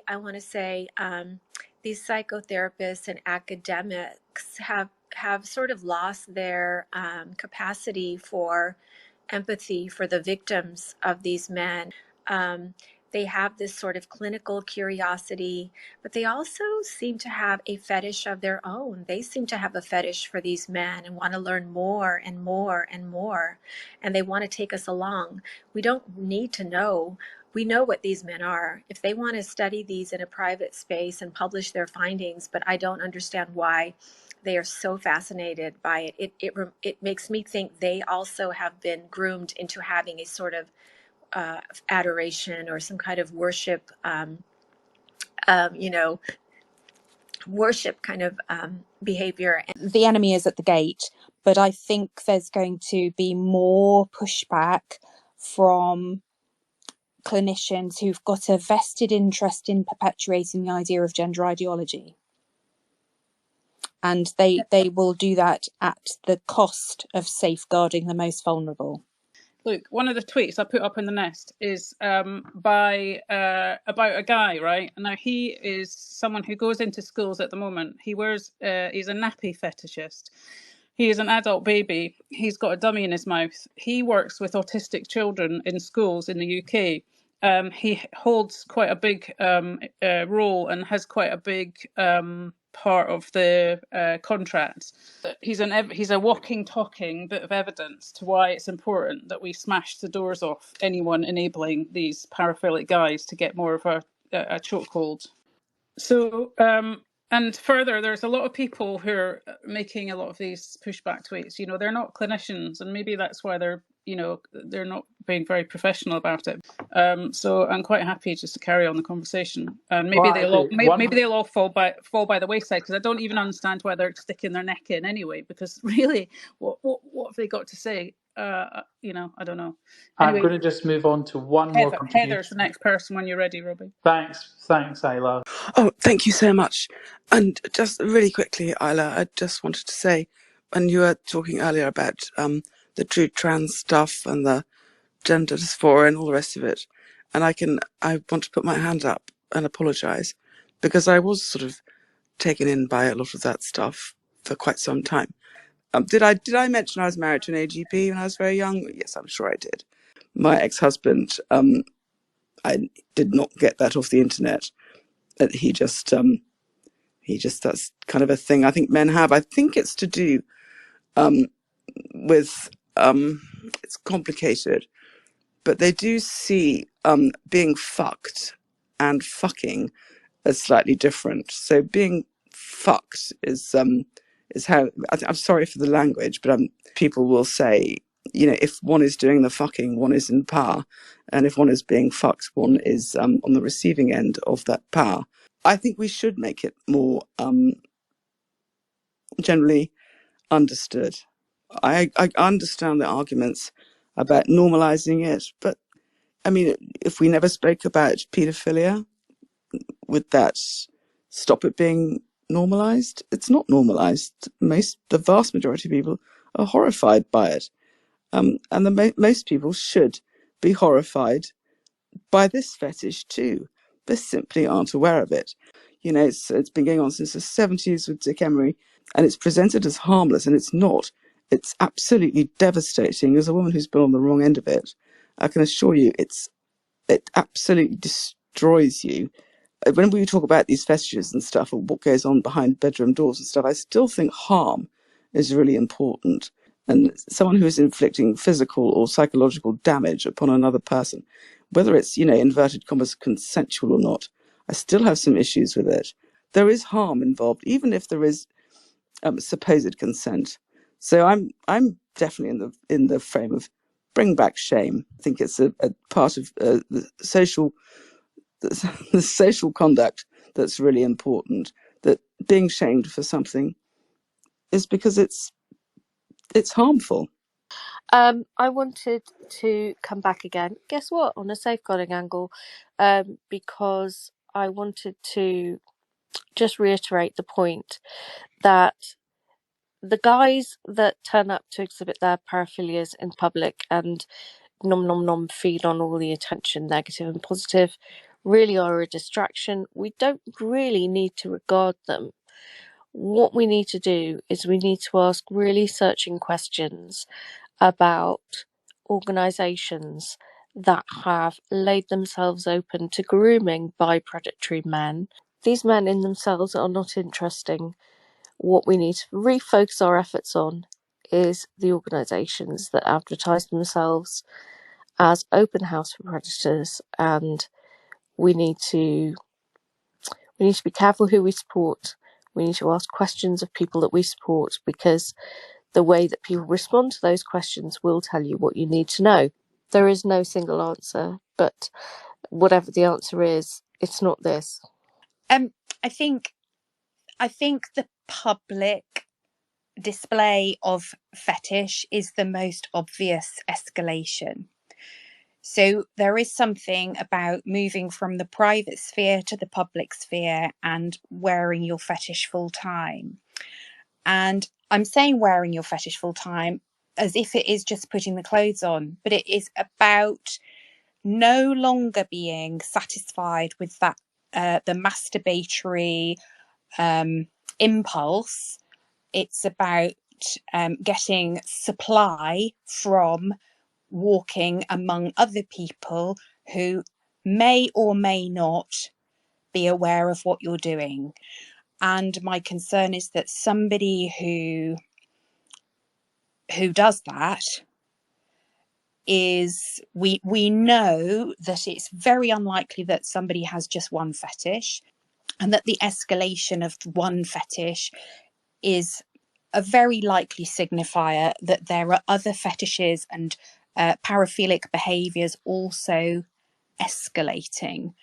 I want to say these psychotherapists and academics have sort of lost their capacity for empathy for the victims of these men. They have this sort of clinical curiosity, but they also seem to have a fetish of their own. They seem to have a fetish for these men and want to learn more and more and more. And they want to take us along. We don't need to know. We know what these men are. If they want to study these in a private space and publish their findings, but I don't understand why they are so fascinated by it. It makes me think they also have been groomed into having a sort of adoration or some kind of worship, you know, worship kind of behavior. The enemy is at the gate, but I think there's going to be more pushback from clinicians who've got a vested interest in perpetuating the idea of gender ideology. And they will do that at the cost of safeguarding the most vulnerable. Look, one of the tweets I put up in the nest is by about a guy, right? Now, he is someone who goes into schools at the moment. He wears, he's a nappy fetishist. He is an adult baby. He's got a dummy in his mouth. He works with autistic children in schools in the UK. He holds quite a big role and has quite a big part of the contract. He's a walking, talking bit of evidence to why it's important that we smash the doors off anyone enabling these paraphilic guys to get more of a chokehold. So, and further, there's a lot of people who are making a lot of these pushback tweets. You know, they're not clinicians, and maybe that's why they're not being very professional about it. So I'm quite happy just to carry on the conversation, and maybe they'll all fall by the wayside, because I don't even understand why they're sticking their neck in anyway. Because really, what have they got to say? I don't know. Anyway, I'm going to just move on to one more contribution. Heather's the next person when you're ready, Robbie. Thanks, Ayla. Oh, thank you so much. And just really quickly, Ayla, I just wanted to say, when you were talking earlier about the true trans stuff and the gender dysphoria and all the rest of it, and I want to put my hand up and apologise, because I was sort of taken in by a lot of that stuff for quite some time. Did I mention I was married to an AGP when I was very young? Yes, I'm sure I did. My ex-husband, I did not get that off the internet. He just that's kind of a thing I think men have. I think it's to do with it's complicated, but they do see being fucked and fucking as slightly different. So being fucked is how I'm sorry for the language, but people will say, you know, if one is doing the fucking, one is in power, and if one is being fucked, one is on the receiving end of that power. I think we should make it more generally understood. I understand the arguments about normalising it, but I mean, if we never spoke about paedophilia, would that stop it being normalised? It's not normalised. The vast majority of people are horrified by it, and most people should be horrified by this fetish too. They simply aren't aware of it. You know, it's been going on since the 70s with Dick Emery, and it's presented as harmless, and it's not. It's absolutely devastating. As a woman who's been on the wrong end of it, I can assure you it absolutely destroys you. When we talk about these fetishes and stuff, or what goes on behind bedroom doors and stuff, I still think harm is really important. And someone who is inflicting physical or psychological damage upon another person, whether it's, you know, inverted commas, consensual or not, I still have some issues with it. There is harm involved, even if there is supposed consent. So I'm definitely in the frame of bring back shame. I think it's a part of the social conduct that's really important. That being shamed for something is because it's harmful. I wanted to come back again. Guess what? On a safeguarding angle, because I wanted to just reiterate the point that the guys that turn up to exhibit their paraphilias in public and feed on all the attention, negative and positive, really are a distraction. We don't really need to regard them. What we need to do is we need to ask really searching questions about organisations that have laid themselves open to grooming by predatory men. These men in themselves are not interesting. What we need to refocus our efforts on is the organisations that advertise themselves as open house for predators, and we need to be careful who we support. We need to ask questions of people that we support, because the way that people respond to those questions will tell you what you need to know. There is no single answer, but whatever the answer is, it's not this. I think the public display of fetish is the most obvious escalation. So there is something about moving from the private sphere to the public sphere and wearing your fetish full time. And I'm saying wearing your fetish full time as if it is just putting the clothes on, but it is about no longer being satisfied with that the masturbatory impulse. It's about getting supply from walking among other people who may or may not be aware of what you're doing. And my concern is that somebody who does that is, we know that it's very unlikely that somebody has just one fetish, and that the escalation of one fetish is a very likely signifier that there are other fetishes and paraphilic behaviours also escalating.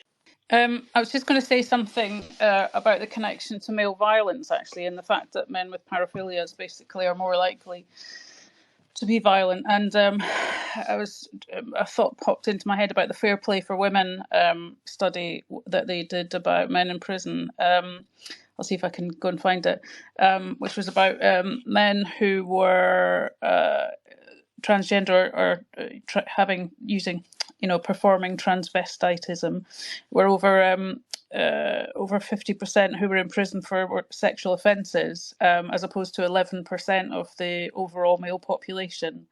I was just going to say something about the connection to male violence, actually, and the fact that men with paraphilias basically are more likely to be violent. And a thought popped into my head about the Fair Play for Women study that they did about men in prison. I'll see if I can go and find it, which was about men who were transgender or performing transvestitism, were over 50% who were in prison for sexual offences, as opposed to 11% of the overall male population.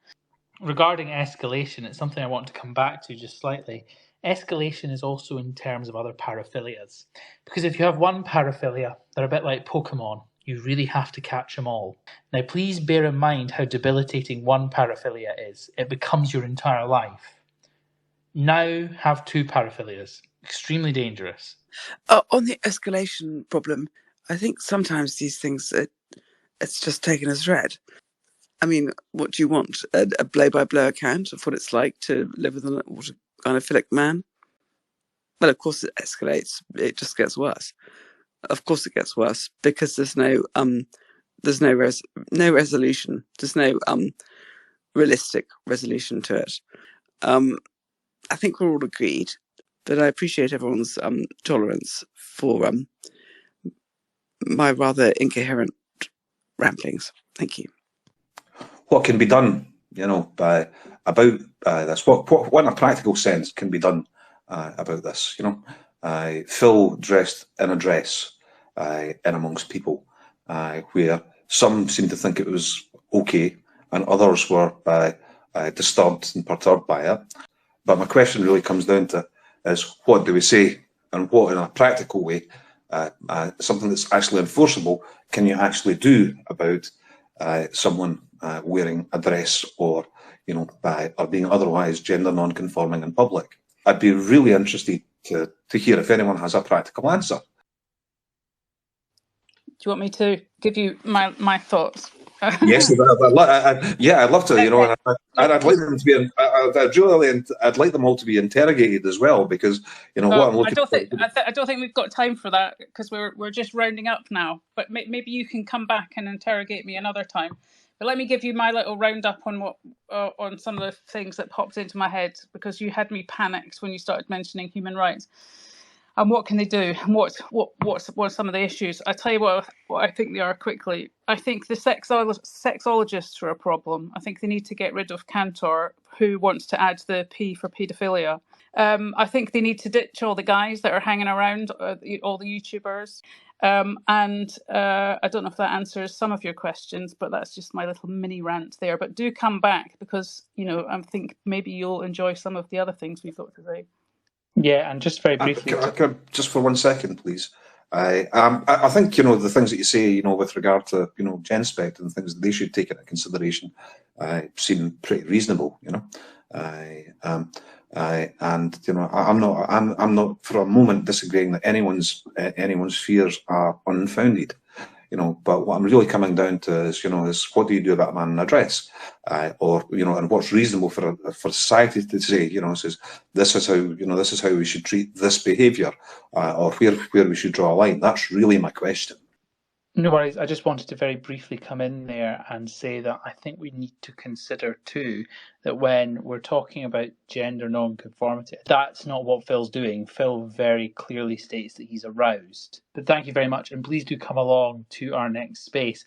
Regarding escalation, it's something I want to come back to just slightly. Escalation is also in terms of other paraphilias. Because if you have one paraphilia, they're a bit like Pokemon. You really have to catch them all. Now, please bear in mind how debilitating one paraphilia is. It becomes your entire life. Now have two paraphilias. Extremely dangerous. On the escalation problem, I think sometimes these things, it's just taken as read. I mean, what do you want? A blow-by-blow account of what it's like to live with a gynophilic man? Well, of course it escalates. It just gets worse. Of course it gets worse because there's no resolution. There's no realistic resolution to it. I think we're all agreed, but I appreciate everyone's tolerance for my rather incoherent ramblings. Thank you. What can be done, about this? What in a practical sense can be done about this? Phil dressed in a dress in amongst people, where some seemed to think it was okay, and others were disturbed and perturbed by it. But my question really comes down to is, what do we say, and what in a practical way, something that's actually enforceable, can you actually do about someone wearing a dress or being otherwise gender non-conforming in public? I'd be really interested to hear if anyone has a practical answer. Do you want me to give you my thoughts? Yes, I'd love to. I'd like them to be. I'd like them all to be interrogated as well, because what I'm looking for. I don't think we've got time for that, because we're just rounding up now. But maybe you can come back and interrogate me another time. But let me give you my little roundup on on some of the things that popped into my head, because you had me panicked when you started mentioning human rights. And what can they do? And what are some of the issues? I tell you what I think they are quickly. I think the sexologists are a problem. I think they need to get rid of Cantor, who wants to add the P for paedophilia. I think they need to ditch all the guys that are hanging around, all the YouTubers. And I don't know if that answers some of your questions, but that's just my little mini rant there. But do come back, because, you know, I think maybe you'll enjoy some of the other things we've got to say. Yeah, and just very briefly, just for 1 second, please. I think, you know, the things that you say, you know, with regard to, you know, GenSpect and things that they should take into consideration, seem pretty reasonable, you know. And you know, I'm not for a moment disagreeing that anyone's fears are unfounded, you know. But what I'm really coming down to is, you know, is what do you do about a man in a dress, or, you know, and what's reasonable for society to say, you know, says this is how, you know, this is how we should treat this behaviour, or where we should draw a line. That's really my question. no worries. I just wanted to very briefly come in there and say that I think we need to consider too that when we're talking about gender non-conformity, that's not what Phil's doing. Phil very clearly states that he's aroused. But thank you very much, and please do come along to our next space.